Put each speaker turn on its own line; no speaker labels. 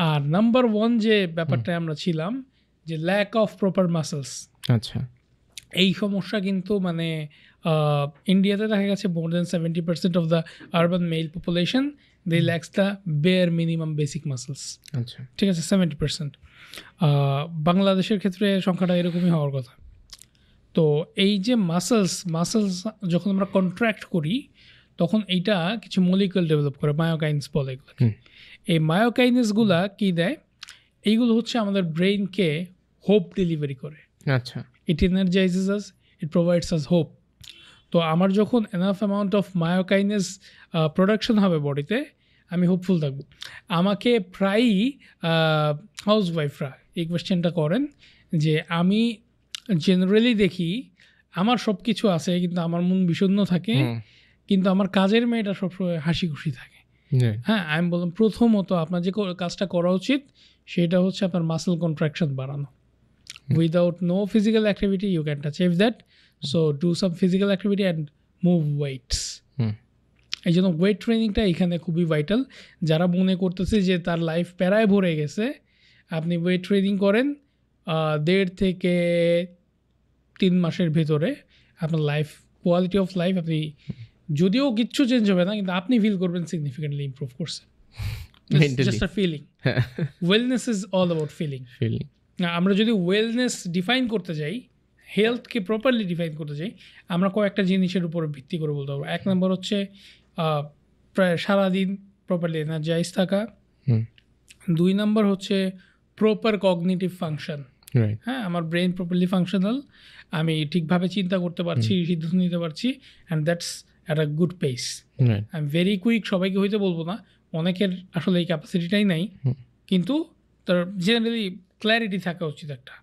আর number 1 যে ব্যাপারটা আমরা ছিলাম যে ল্যাক অফ প্রপার মাসেলস।
আচ্ছা,
এই সমস্যা কিন্তু মানে ইন্ডিয়াতে দেখা গেছে more than 70% of the urban male population they lacks the bare minimum basic muscles.
আচ্ছা,
ঠিক আছে, 70%। বাংলাদেশের ক্ষেত্রে সংখ্যাটা এরকমই হওয়ার কথা। তো এই যে মাসেলস যখন আমরা কন্ট্রাক্ট করি তখন এইটা কিছু মলিকুল ডেভেলপ করে, মায়োকাইন্স বলে এগুলোকে। এই মায়োকাইনেসগুলা কী দেয়? এইগুলো হচ্ছে আমাদের ব্রেইনকে হোপ ডেলিভারি করে।
আচ্ছা,
ইট এনার্জাইজেস আস, ইট প্রোভাইডস আস হোপ। তো আমার যখন এনাফ অ্যামাউন্ট অফ মায়োকাইনেস প্রোডাকশন হবে বডিতে, আমি হোপফুল থাকবো। আমাকে প্রায়ই হাউসওয়াইফরা এই কোয়েশ্চেনটা করেন যে আমি জেনারেলি দেখি আমার সব কিছু আছে কিন্তু আমার মন বিষণ্ণ থাকে, কিন্তু আমার কাজের মেয়েটা সবসময় হাসি খুশি থাকে। হ্যাঁ, আমি বললাম প্রথমত আপনার যে কাজটা করা উচিত সেটা হচ্ছে আপনার মাসেল কন্ট্রাকশন বাড়ানো। Without no physical activity you can achieve that. So do some physical activity and move weights. এই জন্য ওয়েট ট্রেনিংটা এখানে খুবই ভাইটাল। যারা মনে করতেছে যে তার লাইফ প্যারায় ভরে গেছে, আপনি ওয়েট ট্রেনিং করেন 1.5 থেকে 3 মাসের ভেতরে আপনার লাইফ কোয়ালিটি অফ লাইফ, আপনি যদিও কিচ্ছু চেঞ্জ হবে না কিন্তু আপনি ফিল করবেন সিগনিফিকেন্টলি ইমপ্রুভ করছে। Just a feeling. Wellness is all about feeling. আমরা যদি ওয়েলনেস ডিফাইন করতে যাই, হেলথকে প্রপারলি ডিফাইন করতে চাই, আমরা কয়েকটা জিনিসের উপর ভিত্তি করে বলতে পারবো। 1 নম্বর হচ্ছে প্রায় সারাদিন প্রপারলি এনার্জাইজ থাকা। 2 নম্বর হচ্ছে প্রপার কগনিটিভ ফাংশন। হ্যাঁ, আমার ব্রেন প্রপারলি ফাংশনাল, আমি ঠিকভাবে চিন্তা করতে পারছি, সিদ্ধান্ত নিতে পারছি, and that's at a good pace. I am very quick, সবাইকে হইতে বলবো না, অনেকের আসলে এই ক্যাপাসিটিটাই নাই, কিন্তু তার জেনারেলি ক্ল্যারিটি থাকা উচিত একটা।